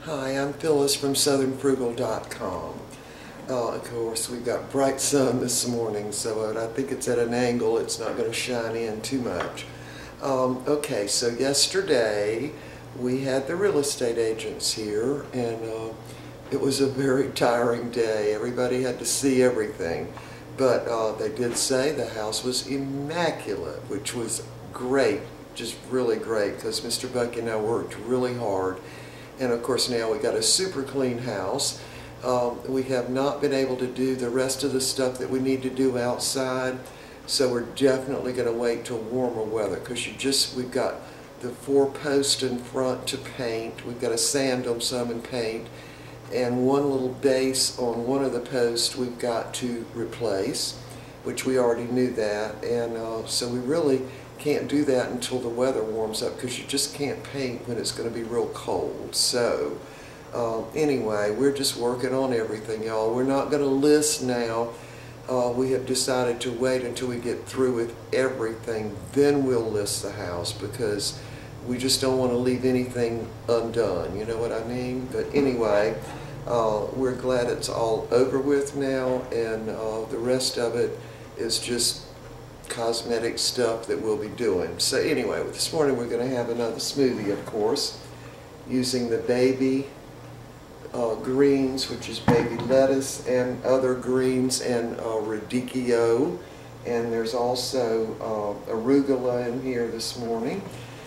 Hi, I'm Phyllis from southernfrugal.com. Of course, we've got bright sun this morning, so I think it's at an angle. It's not going to shine in too much. Okay, so yesterday we had the real estate agents here, and it was a very tiring day. Everybody had to see everything, but they did say the house was immaculate, which was great, just really great, because Mr. Bucky and I worked really hard. And of course now we got a super clean house. We have not been able to do the rest of the stuff that we need to do outside, so we're definitely going to wait till warmer weather, because we've got the 4 posts in front to paint. We've got to sand them some and paint, and one little base on one of the posts we've got to replace, which we already knew that, and so we really can't do that until the weather warms up, because you just can't paint when it's going to be real cold. So anyway, we're just working on everything, y'all. We're not going to list now. We have decided to wait until we get through with everything, then we'll list the house, because we just don't want to leave anything undone, you know what I mean? But anyway, we're glad it's all over with now, and the rest of it is just cosmetic stuff that we'll be doing. So anyway, this morning we're going to have another smoothie, of course, using the baby greens, which is baby lettuce and other greens, and radicchio, and there's also arugula in here this morning.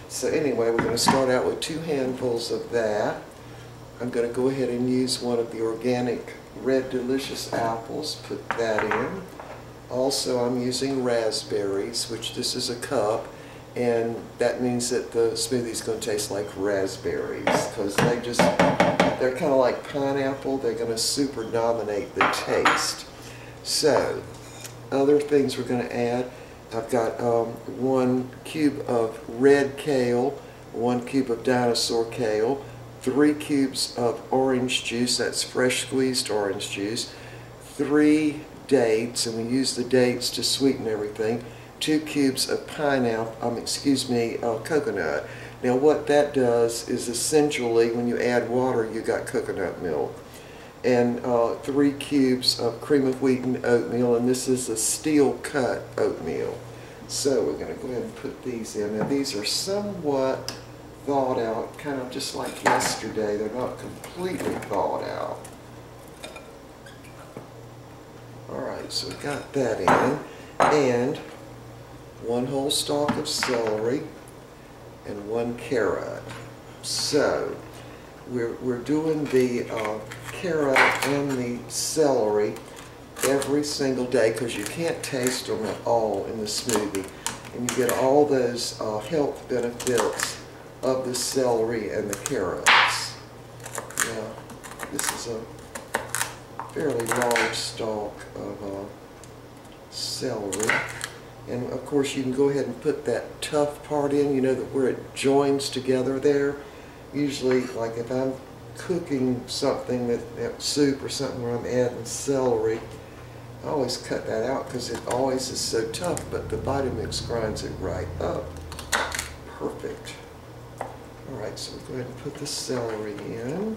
So anyway, we're going to start out with 2 handfuls of that. I'm going to go ahead and use one of the organic red delicious apples, put that in. Also, I'm using raspberries, which this is a cup, and that means that the smoothie is going to taste like raspberries, because they're kind of like pineapple. They're going to super dominate the taste. So, other things we're going to add, I've got 1 cube of red kale, 1 cube of dinosaur kale, 3 cubes of orange juice, that's fresh squeezed orange juice, 3 dates, and we use the dates to sweeten everything, 2 cubes of coconut. Now what that does is essentially, when you add water, you got coconut milk. And 3 cubes of cream of wheat and oatmeal, and this is a steel cut oatmeal. So we're going to go ahead and put these in. Now these are somewhat thawed out, kind of just like yesterday. They're not completely thawed out. Alright, so we got that in, and 1 whole stalk of celery, and 1 carrot. So we're doing the carrot and the celery every single day, because you can't taste them at all in the smoothie, and you get all those health benefits of the celery and the carrots. Now, this is a fairly large stalk of celery, and of course you can go ahead and put that tough part in, you know, that where it joins together there. Usually, like if I'm cooking something, that soup or something where I'm adding celery, I always cut that out because it always is so tough, but the Vitamix grinds it right up. Perfect. Alright, so we'll go ahead and put the celery in.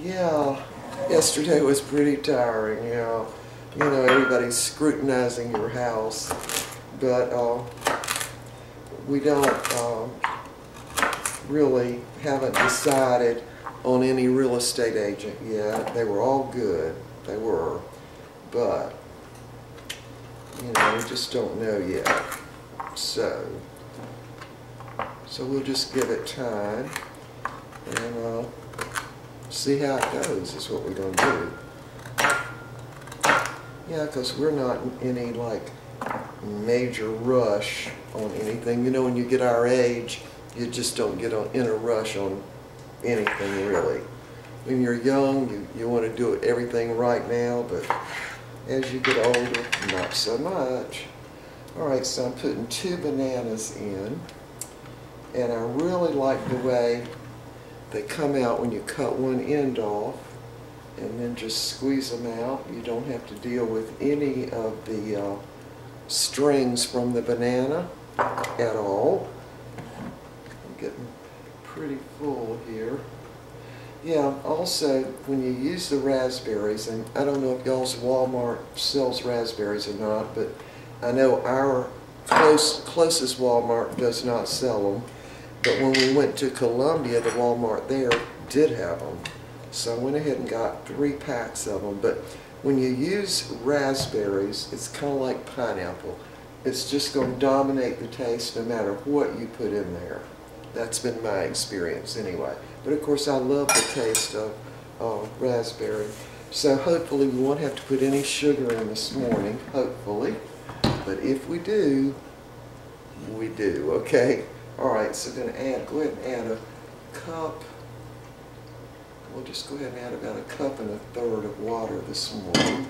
Yeah, yesterday was pretty tiring, yeah. You know, everybody's scrutinizing your house, but we don't really haven't decided on any real estate agent yet. They were all good, they were, but you know, we just don't know yet. So we'll just give it time and see how it goes is what we're going to do. Yeah, because we're not in any like major rush on anything. You know, when you get our age, you just don't get in a rush on anything really. When you're young, you want to do everything right now, but as you get older, not so much. Alright, so I'm putting 2 bananas in, and I really like the way they come out when you cut one end off and then just squeeze them out. You don't have to deal with any of the strings from the banana at all. I'm getting pretty full here. Yeah, also, when you use the raspberries, and I don't know if y'all's Walmart sells raspberries or not, but I know our closest Walmart does not sell them. But when we went to Columbia, the Walmart there did have them. So I went ahead and got 3 packs of them. But when you use raspberries, it's kind of like pineapple. It's just going to dominate the taste no matter what you put in there. That's been my experience anyway. But of course I love the taste of raspberry. So hopefully we won't have to put any sugar in this morning, hopefully. But if we do, we do, okay? Alright, so we're going to go ahead and add a cup. We'll just go ahead and add about 1 1/3 cups of water this morning.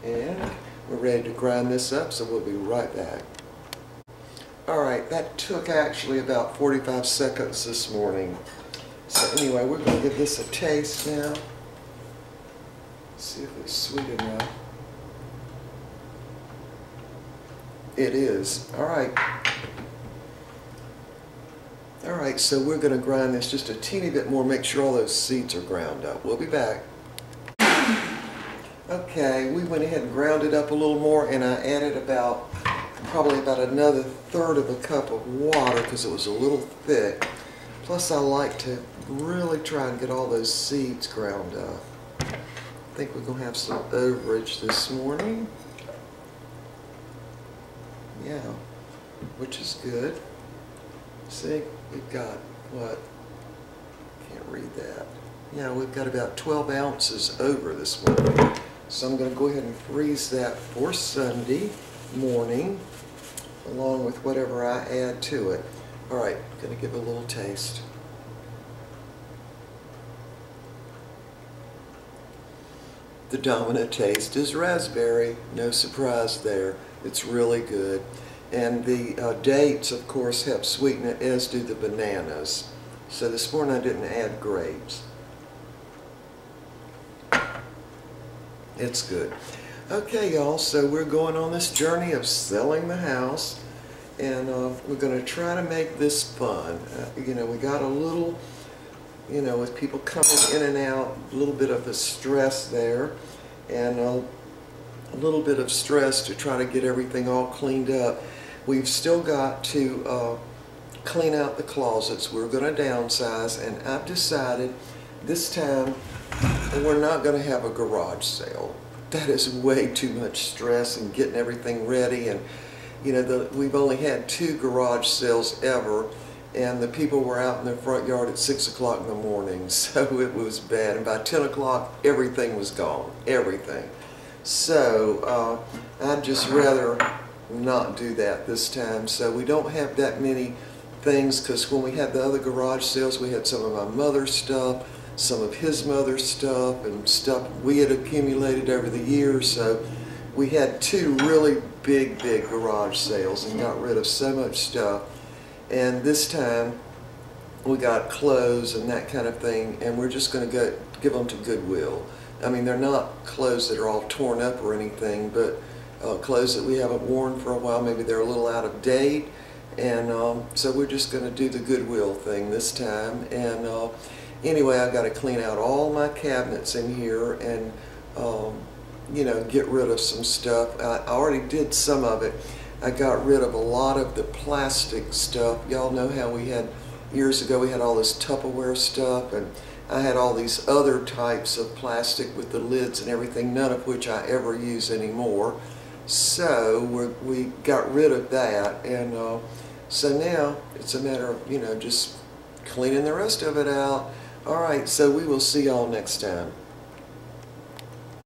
And we're ready to grind this up, so we'll be right back. Alright, that took actually about 45 seconds this morning. So anyway, we're going to give this a taste now. See if it's sweet enough. It is. Alright. Alright, so we're going to grind this just a teeny bit more, make sure all those seeds are ground up. We'll be back. Okay, we went ahead and ground it up a little more, and I added probably about another 1/3 cup of water because it was a little thick. Plus I like to really try and get all those seeds ground up. I think we're going to have some overage this morning. Yeah, which is good. See, we've got what? Can't read that. Yeah, we've got about 12 ounces over this morning. So I'm going to go ahead and freeze that for Sunday morning, along with whatever I add to it. Alright, going to give it a little taste. The dominant taste is raspberry. No surprise there. It's really good. And the dates, of course, help sweeten it, as do the bananas. So this morning I didn't add grapes. It's good. Okay, y'all, so we're going on this journey of selling the house, and we're going to try to make this fun. You know, we got a little, you know, with people coming in and out, a little bit of the stress there, and a little bit of stress to try to get everything all cleaned up. We've still got to clean out the closets. We're going to downsize, and I've decided this time we're not going to have a garage sale. That is way too much stress and getting everything ready. And you know, we've only had 2 garage sales ever, and the people were out in their front yard at 6 o'clock in the morning, so it was bad. And by 10 o'clock, everything was gone. Everything. So I'd just rather not do that this time. So we don't have that many things, because when we had the other garage sales, we had some of my mother's stuff, some of his mother's stuff, and stuff we had accumulated over the years. So we had 2 really big garage sales and got rid of so much stuff. And this time we got clothes and that kind of thing, and we're just going to go give them to Goodwill. I mean, they're not clothes that are all torn up or anything, but clothes that we haven't worn for a while. Maybe they're a little out of date, and so we're just going to do the Goodwill thing this time. And anyway, I got to clean out all my cabinets in here and you know, get rid of some stuff. I already did some of it. I got rid of a lot of the plastic stuff. Y'all know how we had, years ago, we had all this Tupperware stuff, and I had all these other types of plastic with the lids and everything, none of which I ever use anymore. So we got rid of that, and so now it's a matter of, you know, just cleaning the rest of it out. Alright, so we will see y'all next time.